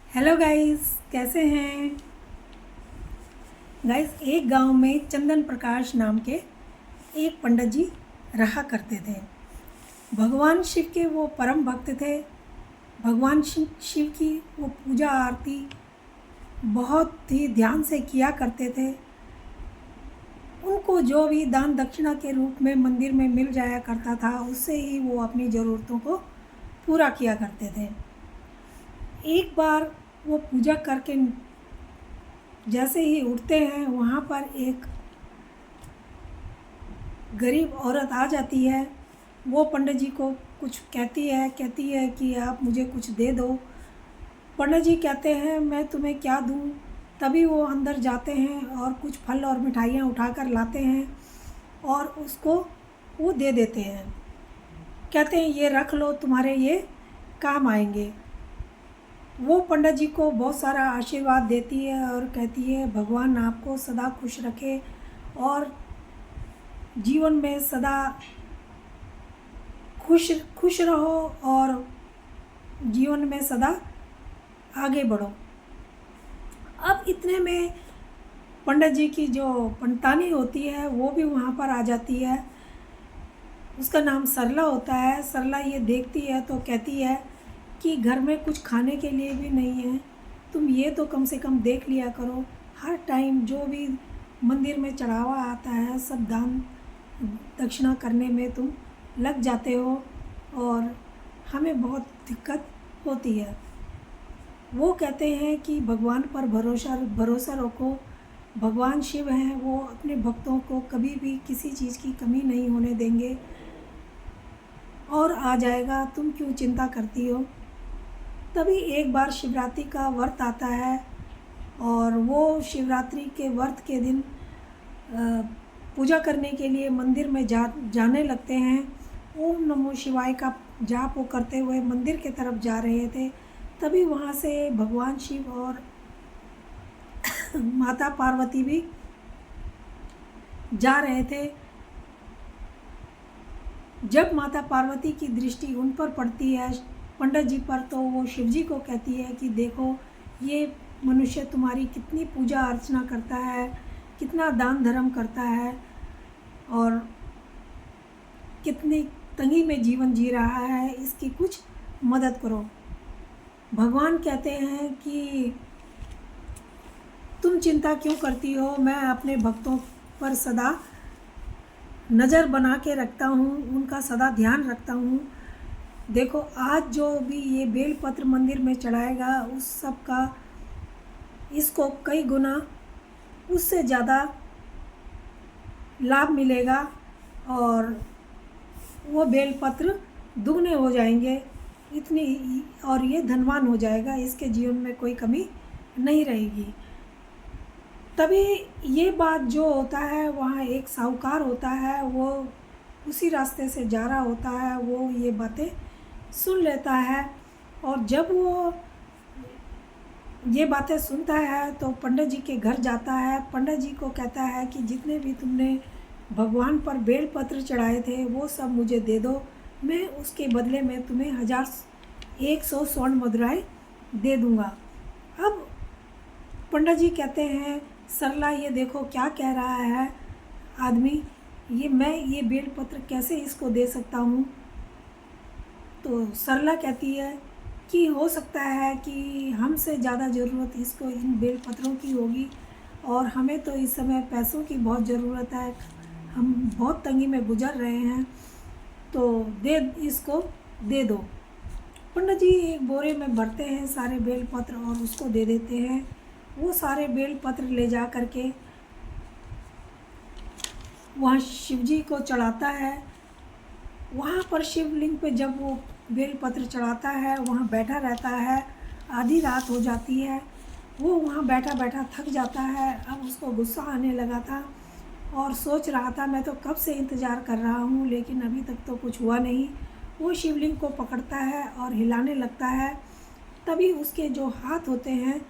Hello guys, कैसे हैं guys. एक गांव में चंदन प्रकाश नाम के एक पंडित जी रहा करते थे। भगवान शिव के वो परम भक्त थे। भगवान शिव की वो पूजा आरती बहुत ही ध्यान से किया करते थे। उनको जो भी दान दक्षिणा के रूप में मंदिर में मिल जाया करता था, उससे ही वो अपनी ज़रूरतों को पूरा किया करते थे। एक बार वो पूजा करके जैसे ही उठते हैं, वहाँ पर एक गरीब औरत आ जाती है। वो पंडित जी को कुछ कहती है कि आप मुझे कुछ दे दो। पंडित जी कहते हैं मैं तुम्हें क्या दूँ। तभी वो अंदर जाते हैं और कुछ फल और मिठाइयाँ उठाकर लाते हैं और उसको वो दे देते हैं। कहते हैं ये रख लो, तुम्हारे ये काम आएंगे। वो पंडित जी को बहुत सारा आशीर्वाद देती है और कहती है भगवान आपको सदा खुश रखे और जीवन में सदा खुश खुश रहो और जीवन में सदा आगे बढ़ो। अब इतने में पंडित जी की जो पंडितानी होती है वो भी वहाँ पर आ जाती है। उसका नाम सरला होता है। सरला ये देखती है तो कहती है कि घर में कुछ खाने के लिए भी नहीं है, तुम ये तो कम से कम देख लिया करो। हर टाइम जो भी मंदिर में चढ़ावा आता है सब दान दक्षिणा करने में तुम लग जाते हो और हमें बहुत दिक्कत होती है। वो कहते हैं कि भगवान पर भरोसा रखो। भगवान शिव हैं, वो अपने भक्तों को कभी भी किसी चीज़ की कमी नहीं होने देंगे और आ जाएगा, तुम क्यों चिंता करती हो। तभी एक बार शिवरात्रि का व्रत आता है और वो शिवरात्रि के व्रत के दिन पूजा करने के लिए मंदिर में जाने लगते हैं। ओम नमो शिवाय का जाप वो करते हुए मंदिर के तरफ जा रहे थे। तभी वहाँ से भगवान शिव और माता पार्वती भी जा रहे थे। जब माता पार्वती की दृष्टि उन पर पड़ती है, पंडित जी पर, तो वो शिव जी को कहती है कि देखो ये मनुष्य तुम्हारी कितनी पूजा अर्चना करता है, कितना दान धर्म करता है और कितनी तंगी में जीवन जी रहा है, इसकी कुछ मदद करो। भगवान कहते हैं कि तुम चिंता क्यों करती हो, मैं अपने भक्तों पर सदा नज़र बना के रखता हूँ, उनका सदा ध्यान रखता हूँ। देखो आज जो भी ये बेलपत्र मंदिर में चढ़ाएगा उस सब का इसको कई गुना उससे ज़्यादा लाभ मिलेगा और वो बेलपत्र दुगने हो जाएंगे इतनी, और ये धनवान हो जाएगा, इसके जीवन में कोई कमी नहीं रहेगी। तभी ये बात जो होता है, वहाँ एक साहूकार होता है, वो उसी रास्ते से जा रहा होता है, वो ये बातें सुन लेता है और जब वो ये बातें सुनता है तो पंडित जी के घर जाता है। पंडित जी को कहता है कि जितने भी तुमने भगवान पर बेलपत्र चढ़ाए थे वो सब मुझे दे दो, मैं उसके बदले में तुम्हें 1,100 स्वर्ण मुद्राएं दे दूँगा। अब पंडित जी कहते हैं सरला ये देखो क्या कह रहा है आदमी, मैं ये बेलपत्र कैसे इसको दे सकता हूँ। तो सरला कहती है कि हो सकता है कि हमसे ज़्यादा ज़रूरत इसको इन बेलपत्रों की होगी और हमें तो इस समय पैसों की बहुत ज़रूरत है, हम बहुत तंगी में गुजर रहे हैं, तो इसको दे दो। पंडित जी एक बोरे में भरते हैं सारे बेलपत्र और उसको दे देते हैं। वो सारे बेलपत्र ले जा कर के वहाँ शिव जी को चढ़ाता है। वहाँ पर शिवलिंग पे जब वो बेलपत्र चढ़ाता है वहाँ बैठा रहता है। आधी रात हो जाती है, वो वहाँ बैठा बैठा थक जाता है। अब उसको गुस्सा आने लगा था और सोच रहा था मैं तो कब से इंतज़ार कर रहा हूँ लेकिन अभी तक तो कुछ हुआ नहीं। वो शिवलिंग को पकड़ता है और हिलाने लगता है। तभी उसके जो हाथ होते हैं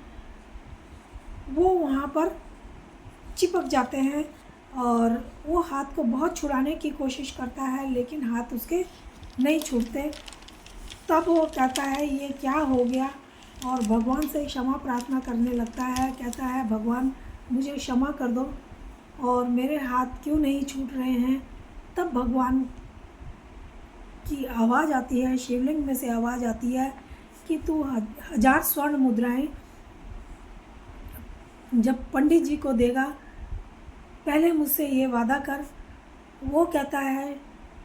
वो वहाँ पर चिपक जाते हैं और वो हाथ को बहुत छुड़ाने की कोशिश करता है लेकिन हाथ उसके नहीं छूटते। तब वो कहता है ये क्या हो गया, और भगवान से क्षमा प्रार्थना करने लगता है। कहता है भगवान मुझे क्षमा कर दो और मेरे हाथ क्यों नहीं छूट रहे हैं। तब भगवान की आवाज़ आती है, शिवलिंग में से आवाज़ आती है कि तू 1000 स्वर्ण मुद्राएं जब पंडित जी को देगा पहले मुझसे ये वादा कर। वो कहता है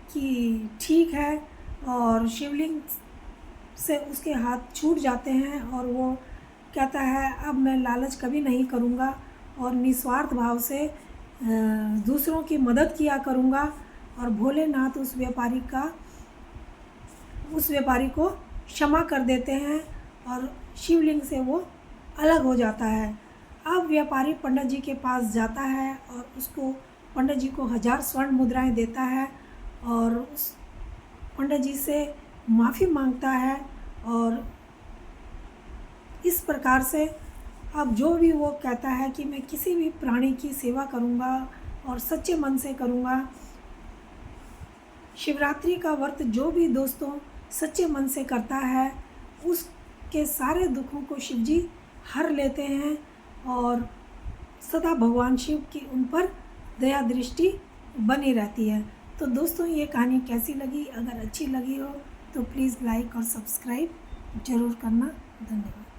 कि ठीक है, और शिवलिंग से उसके हाथ छूट जाते हैं और वो कहता है अब मैं लालच कभी नहीं करूँगा और निस्वार्थ भाव से दूसरों की मदद किया करूँगा। और भोलेनाथ उस व्यापारी को क्षमा कर देते हैं और शिवलिंग से वो अलग हो जाता है। अब व्यापारी पंडित जी के पास जाता है और उसको पंडित जी को 1000 स्वर्ण मुद्राएं देता है और उस पंडित जी से माफ़ी मांगता है। और इस प्रकार से अब जो भी वो कहता है कि मैं किसी भी प्राणी की सेवा करूँगा और सच्चे मन से करूँगा। शिवरात्रि का व्रत जो भी दोस्तों सच्चे मन से करता है उसके सारे दुखों को शिव जी हर लेते हैं और सदा भगवान शिव की उन पर दया दृष्टि बनी रहती है। तो दोस्तों ये कहानी कैसी लगी? अगर अच्छी लगी हो तो प्लीज़ लाइक और सब्सक्राइब ज़रूर करना। धन्यवाद।